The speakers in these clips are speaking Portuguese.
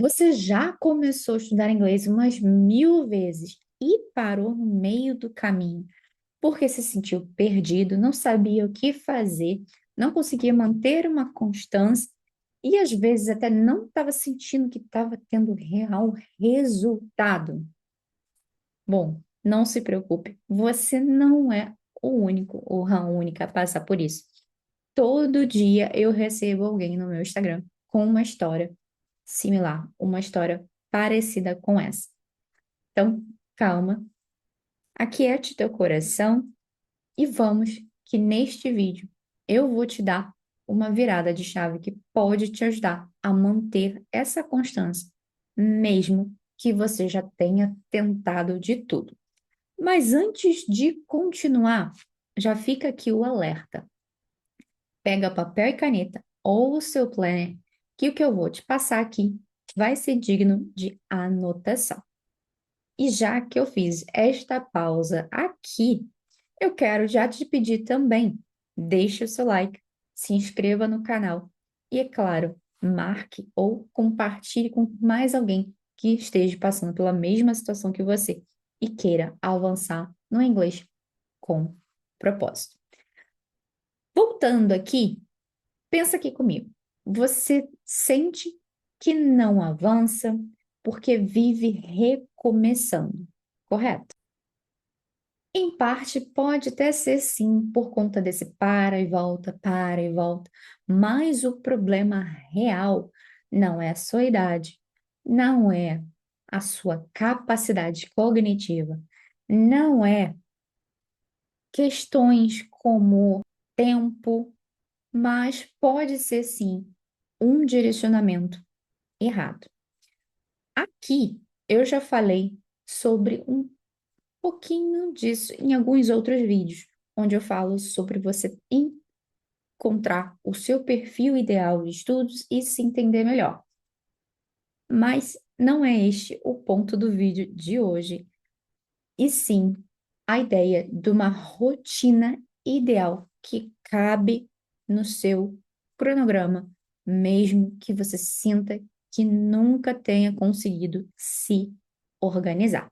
Você já começou a estudar inglês umas 1000 vezes e parou no meio do caminho porque se sentiu perdido, não sabia o que fazer, não conseguia manter uma constância e às vezes até não estava sentindo que estava tendo real resultado. Bom, não se preocupe, você não é o único ou a única a passar por isso. Todo dia eu recebo alguém no meu Instagram com uma história similar, uma história parecida com essa. Então, calma, aquiete teu coração e vamos que neste vídeo eu vou te dar uma virada de chave que pode te ajudar a manter essa constância, mesmo que você já tenha tentado de tudo. Mas antes de continuar, já fica aqui o alerta. Pega papel e caneta ou o seu planner, que o que eu vou te passar aqui vai ser digno de anotação. E já que eu fiz esta pausa aqui, eu quero já te pedir também, deixe o seu like, se inscreva no canal e, é claro, marque ou compartilhe com mais alguém que esteja passando pela mesma situação que você e queira avançar no inglês com propósito. Voltando aqui, pensa aqui comigo. Você sente que não avança porque vive recomeçando, correto? Em parte, pode até ser sim, por conta desse para e volta, mas o problema real não é a sua idade, não é a sua capacidade cognitiva, não é questões como tempo, mas pode ser sim um direcionamento errado. Aqui eu já falei sobre um pouquinho disso em alguns outros vídeos, onde eu falo sobre você encontrar o seu perfil ideal de estudos e se entender melhor. Mas não é este o ponto do vídeo de hoje, e sim a ideia de uma rotina ideal que cabe no seu cronograma, mesmo que você sinta que nunca tenha conseguido se organizar.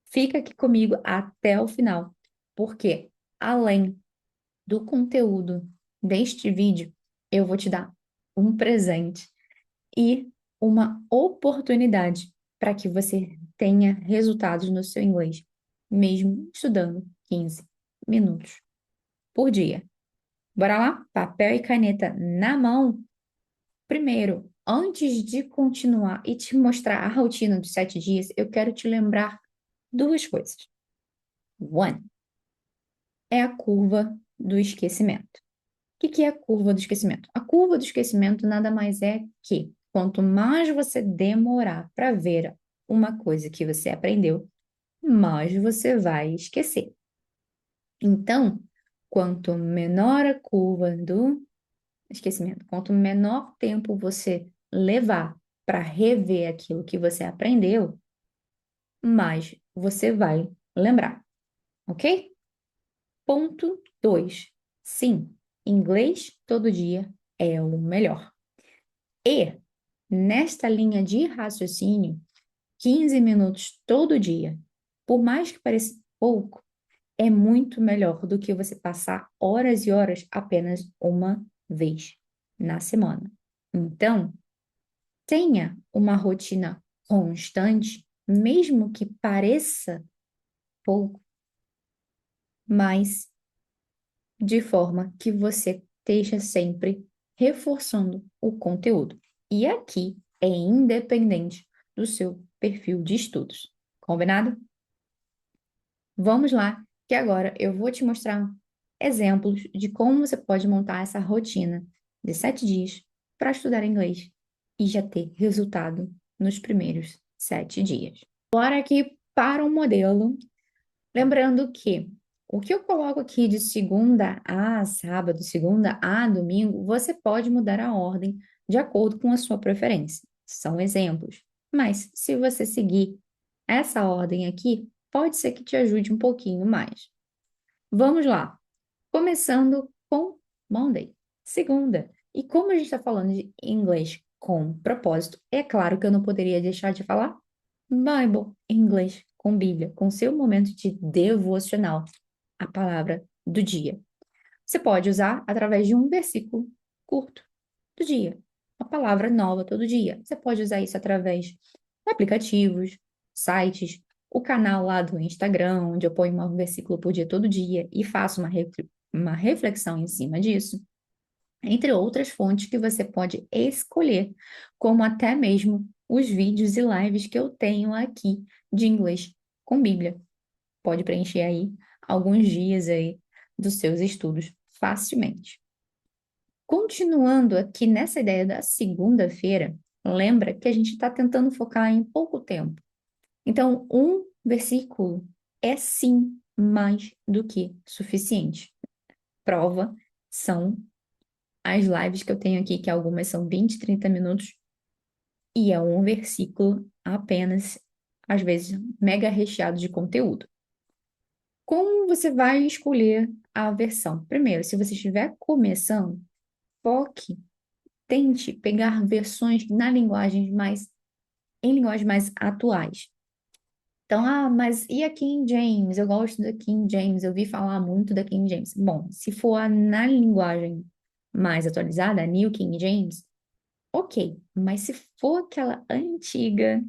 Fica aqui comigo até o final, porque além do conteúdo deste vídeo, eu vou te dar um presente e uma oportunidade para que você tenha resultados no seu inglês, mesmo estudando 15 minutos por dia. Bora lá? Papel e caneta na mão. Primeiro, antes de continuar e te mostrar a rotina dos 7 dias, eu quero te lembrar duas coisas. One, é a curva do esquecimento. O que é a curva do esquecimento? A curva do esquecimento nada mais é que quanto mais você demorar para ver uma coisa que você aprendeu, mais você vai esquecer. Então, quanto menor a curva do esquecimento, quanto menor tempo você levar para rever aquilo que você aprendeu, mais você vai lembrar, ok? Ponto 2. Sim, inglês todo dia é o melhor. E, nesta linha de raciocínio, 15 minutos todo dia, por mais que pareça pouco, é muito melhor do que você passar horas e horas apenas uma vez na semana. Então, tenha uma rotina constante, mesmo que pareça pouco, mas de forma que você esteja sempre reforçando o conteúdo. E aqui é independente do seu perfil de estudos. Combinado? Vamos lá, que agora eu vou te mostrar exemplos de como você pode montar essa rotina de 7 dias para estudar inglês e já ter resultado nos primeiros 7 dias. Bora aqui para o modelo. Lembrando que o que eu coloco aqui de segunda a sábado, segunda a domingo, você pode mudar a ordem de acordo com a sua preferência. São exemplos. Mas se você seguir essa ordem aqui, pode ser que te ajude um pouquinho mais. Vamos lá. Começando com Monday, segunda. E como a gente está falando de inglês com propósito. É claro que eu não poderia deixar de falar Bible, em inglês, com Bíblia, com seu momento de devocional, a palavra do dia. Você pode usar através de um versículo curto do dia, uma palavra nova todo dia. Você pode usar isso através de aplicativos, sites, o canal lá do Instagram, onde eu ponho um versículo por dia todo dia e faço uma reflexão em cima disso, entre outras fontes que você pode escolher, como até mesmo os vídeos e lives que eu tenho aqui de inglês com Bíblia. Pode preencher aí alguns dias aí dos seus estudos facilmente. Continuando aqui nessa ideia da segunda-feira, lembra que a gente está tentando focar em pouco tempo. Então, um versículo é sim mais do que suficiente. Prova são as lives que eu tenho aqui, que algumas são 20, 30 minutos, e é um versículo apenas, às vezes, mega recheado de conteúdo. Como você vai escolher a versão? Primeiro, se você estiver começando, foque, tente pegar versões em linguagens mais atuais. Então, mas e a King James? Eu gosto da King James, eu ouvi falar muito da King James. Bom, se for na linguagem mais atualizada, a New King James, ok. Mas se for aquela antiga,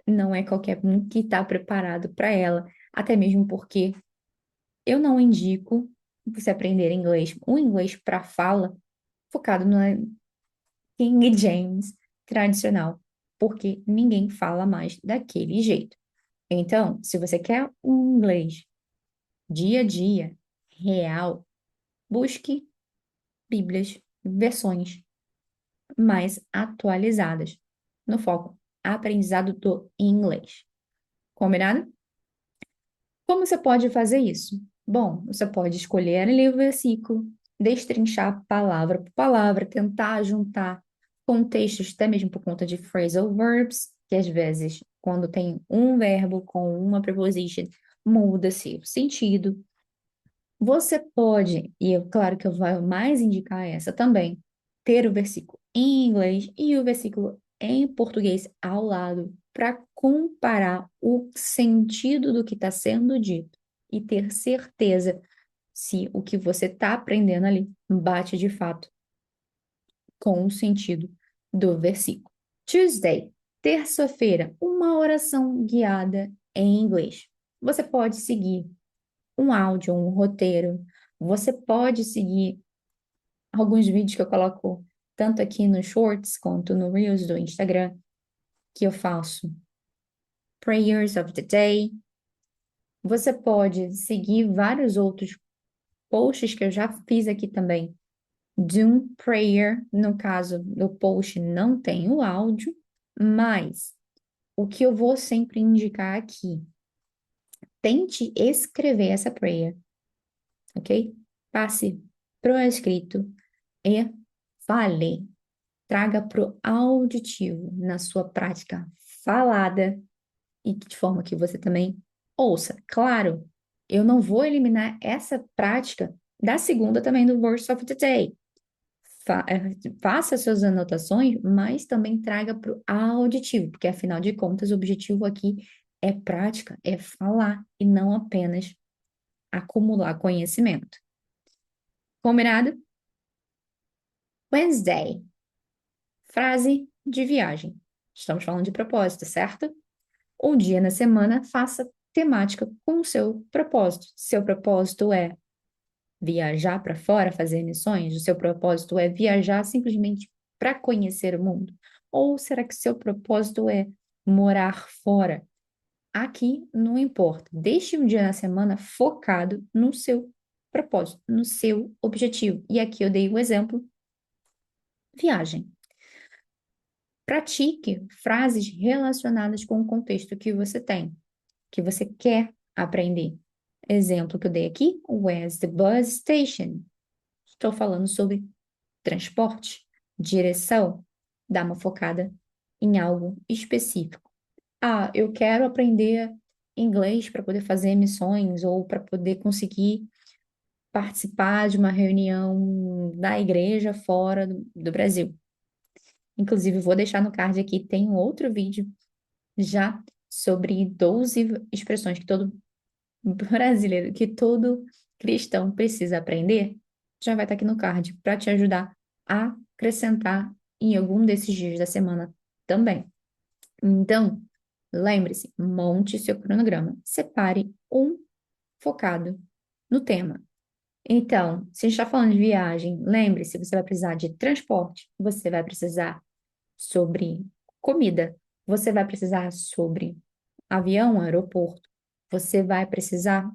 não é qualquer um que está preparado para ela, até mesmo porque eu não indico você aprender inglês, o inglês para fala, focado no King James tradicional, porque ninguém fala mais daquele jeito. Então, se você quer um inglês dia a dia, real, busque bíblias, versões mais atualizadas, no foco aprendizado do inglês. Combinado? Como você pode fazer isso? Bom, você pode escolher ali o versículo, destrinchar palavra por palavra, tentar juntar contextos, até mesmo por conta de phrasal verbs, que às vezes, quando tem um verbo com uma preposition, muda-se o sentido. Você pode, e é claro que eu vou mais indicar essa também, ter o versículo em inglês e o versículo em português ao lado, para comparar o sentido do que está sendo dito e ter certeza se o que você está aprendendo ali bate de fato com o sentido do versículo. Tuesday, terça-feira, uma oração guiada em inglês. Você pode seguir um áudio, um roteiro. Você pode seguir alguns vídeos que eu coloco tanto aqui no Shorts quanto no Reels do Instagram, que eu faço Prayers of the Day. Você pode seguir vários outros posts que eu já fiz aqui também. Doom Prayer, no caso do post, não tem o áudio, mas o que eu vou sempre indicar aqui, tente escrever essa prayer, ok? Passe para o escrito e fale. Traga para o auditivo na sua prática falada e de forma que você também ouça. Claro, eu não vou eliminar essa prática da segunda também do Verse of the Day. Faça suas anotações, mas também traga para o auditivo, porque afinal de contas o objetivo aqui é prática, é falar e não apenas acumular conhecimento. Combinado? Wednesday. Frase de viagem. Estamos falando de propósito, certo? Um dia na semana, faça temática com o seu propósito. Seu propósito é viajar para fora, fazer missões? O seu propósito é viajar simplesmente para conhecer o mundo? Ou será que seu propósito é morar fora? Aqui não importa. Deixe um dia na semana focado no seu propósito, no seu objetivo. E aqui eu dei o exemplo: viagem. Pratique frases relacionadas com o contexto que você tem, que você quer aprender. Exemplo que eu dei aqui, where's the bus station? Estou falando sobre transporte, direção. Dá uma focada em algo específico. Ah, eu quero aprender inglês para poder fazer missões ou para poder conseguir participar de uma reunião da igreja fora do Brasil. Inclusive, vou deixar no card aqui, tem um outro vídeo já sobre 12 expressões que todo brasileiro, que todo cristão precisa aprender. Já vai estar aqui no card para te ajudar a acrescentar em algum desses dias da semana também. Então, lembre-se, monte seu cronograma. Separe um focado no tema. Então, se a gente está falando de viagem, lembre-se, você vai precisar de transporte, você vai precisar sobre comida, você vai precisar sobre avião, aeroporto, você vai precisar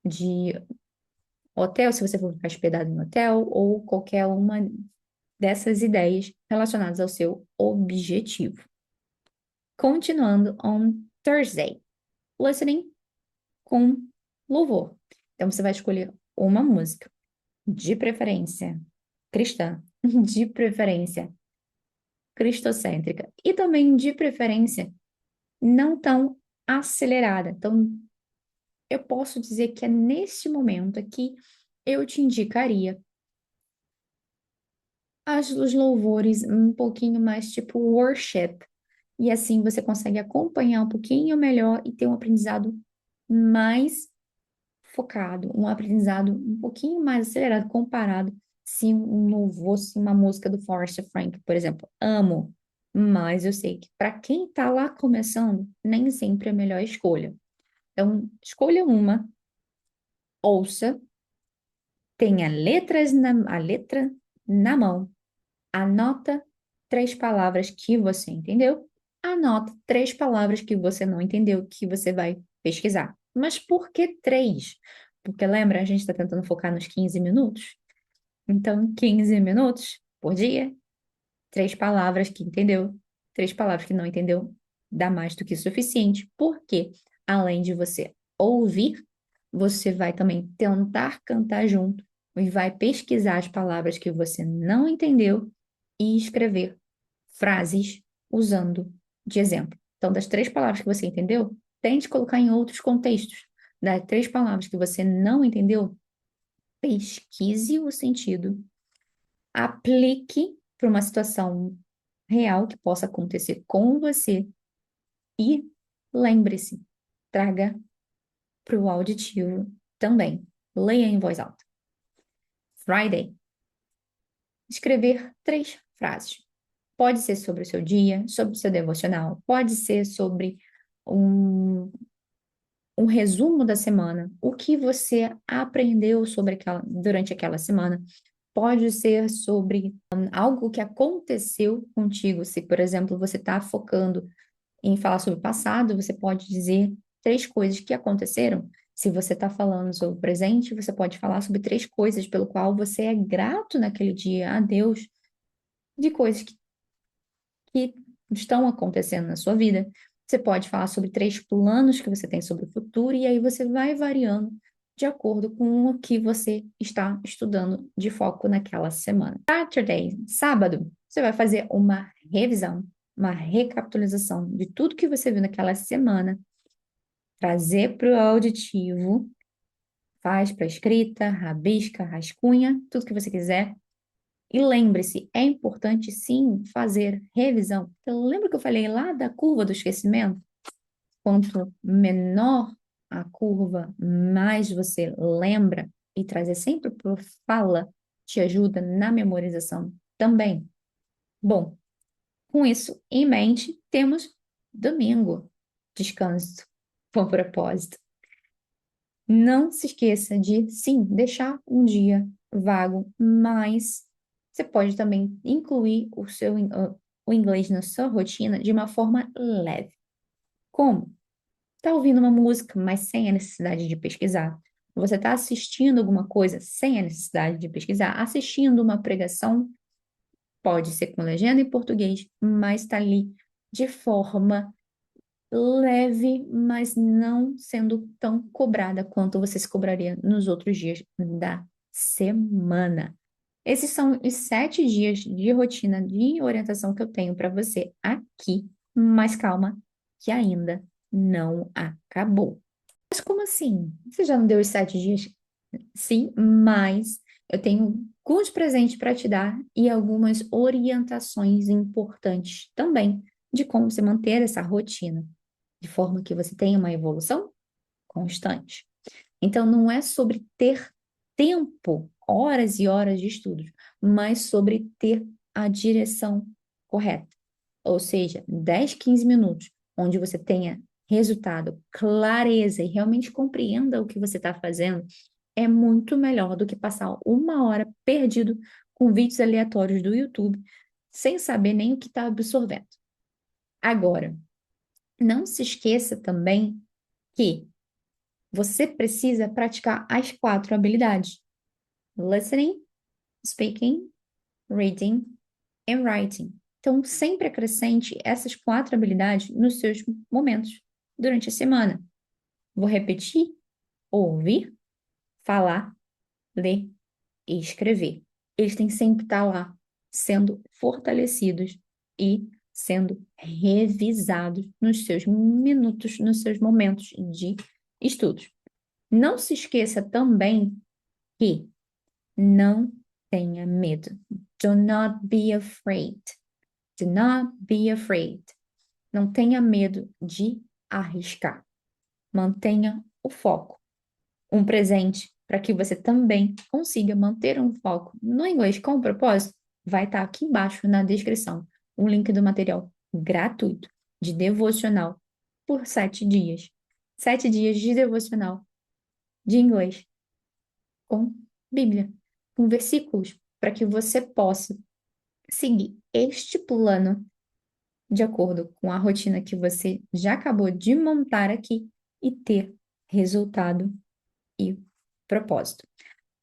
de hotel, se você for ficar hospedado em hotel, ou qualquer uma dessas ideias relacionadas ao seu objetivo. Continuando on Thursday, listening com louvor. Então, você vai escolher uma música, de preferência cristã, de preferência cristocêntrica e também de preferência não tão acelerada. Então, eu posso dizer que é neste momento aqui eu te indicaria os louvores um pouquinho mais tipo worship. E assim você consegue acompanhar um pouquinho melhor e ter um aprendizado mais focado, um aprendizado um pouquinho mais acelerado comparado se não fosse uma música do Forrest Frank, por exemplo. Amo, mas eu sei que para quem está lá começando, nem sempre é a melhor escolha. Então, escolha uma, ouça, tenha a letra na mão, anota 3 palavras que você entendeu, anota 3 palavras que você não entendeu, que você vai pesquisar. Mas por que 3? Porque lembra, a gente está tentando focar nos 15 minutos? Então, 15 minutos por dia, 3 palavras que entendeu, 3 palavras que não entendeu, dá mais do que suficiente, porque além de você ouvir, você vai também tentar cantar junto e vai pesquisar as palavras que você não entendeu e escrever frases usando de exemplo. Então, das 3 palavras que você entendeu, tente colocar em outros contextos. Das 3 palavras que você não entendeu, pesquise o sentido, aplique para uma situação real que possa acontecer com você e lembre-se, traga para o auditivo também. Leia em voz alta. Friday. Escrever 3 frases. Pode ser sobre o seu dia, sobre o seu devocional, pode ser sobre um, um resumo da semana, o que você aprendeu durante aquela semana. Pode ser sobre algo que aconteceu contigo. Se, por exemplo, você está focando em falar sobre o passado, você pode dizer 3 coisas que aconteceram. Se você está falando sobre o presente, você pode falar sobre 3 coisas pelo qual você é grato naquele dia a Deus, de coisas que estão acontecendo na sua vida. Você pode falar sobre 3 planos que você tem sobre o futuro, e aí você vai variando de acordo com o que você está estudando de foco naquela semana. Saturday, sábado, você vai fazer uma revisão, uma recapitalização de tudo que você viu naquela semana, trazer para o auditivo, faz para escrita, rabisca, rascunha, tudo que você quiser. E lembre-se, é importante sim fazer revisão. Então, lembra que eu falei lá da curva do esquecimento? Quanto menor a curva, mais você lembra, e trazer sempre por fala te ajuda na memorização também. Bom, com isso em mente, temos domingo, descanso com propósito. Não se esqueça de, sim, deixar um dia vago, mas você pode também incluir o inglês na sua rotina de uma forma leve. Como? Tá ouvindo uma música, mas sem a necessidade de pesquisar. Você está assistindo alguma coisa sem a necessidade de pesquisar. Assistindo uma pregação, pode ser com legenda em português, mas está ali de forma leve, mas não sendo tão cobrada quanto você se cobraria nos outros dias da semana. Esses são os 7 dias de rotina de orientação que eu tenho para você aqui, mas calma, que ainda não acabou. Mas como assim? Você já não deu os 7 dias? Sim, mas eu tenho alguns presentes para te dar e algumas orientações importantes também de como você manter essa rotina, de forma que você tenha uma evolução constante. Então, não é sobre ter tempo, horas e horas de estudos, mas sobre ter a direção correta. Ou seja, 10, 15 minutos, onde você tenha resultado, clareza e realmente compreenda o que você está fazendo, é muito melhor do que passar uma hora perdido com vídeos aleatórios do YouTube, sem saber nem o que está absorvendo. Agora, não se esqueça também que você precisa praticar as 4 habilidades: listening, speaking, reading and writing. Então, sempre acrescente essas 4 habilidades nos seus momentos durante a semana. Vou repetir: ouvir, falar, ler e escrever. Eles têm que sempre estar lá, sendo fortalecidos e sendo revisados nos seus minutos, nos seus momentos de estudos. Não se esqueça também que não tenha medo. Do not be afraid. Do not be afraid. Não tenha medo de arriscar. Mantenha o foco. Um presente para que você também consiga manter um foco no inglês com propósito vai estar aqui embaixo na descrição. Um link do material gratuito de devocional por 7 dias. 7 dias de devocional de inglês com Bíblia, com versículos, para que você possa seguir este plano de acordo com a rotina que você já acabou de montar aqui e ter resultado e propósito.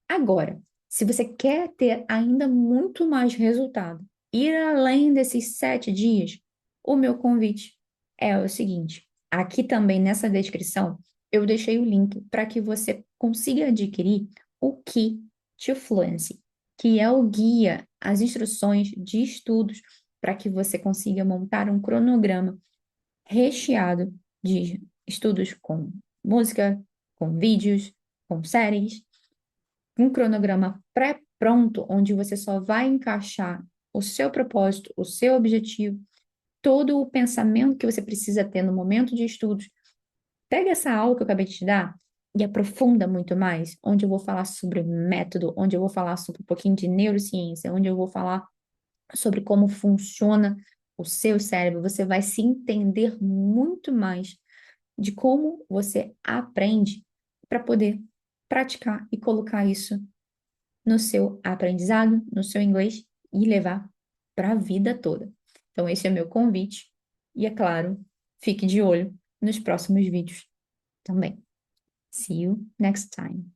Agora, se você quer ter ainda muito mais resultado, ir além desses 7 dias, o meu convite é o seguinte: aqui também nessa descrição eu deixei o link para que você consiga adquirir o Key to Fluency, que é o guia, as instruções de estudos para que você consiga montar um cronograma recheado de estudos com música, com vídeos, com séries, um cronograma pré-pronto, onde você só vai encaixar o seu propósito, o seu objetivo, todo o pensamento que você precisa ter no momento de estudos. Pega essa aula que eu acabei de te dar e aprofunda muito mais, onde eu vou falar sobre método, onde eu vou falar sobre um pouquinho de neurociência, onde eu vou falar sobre como funciona o seu cérebro. Você vai se entender muito mais de como você aprende para poder praticar e colocar isso no seu aprendizado, no seu inglês e levar para a vida toda. Então, esse é meu convite. E, é claro, fique de olho nos próximos vídeos também. See you next time.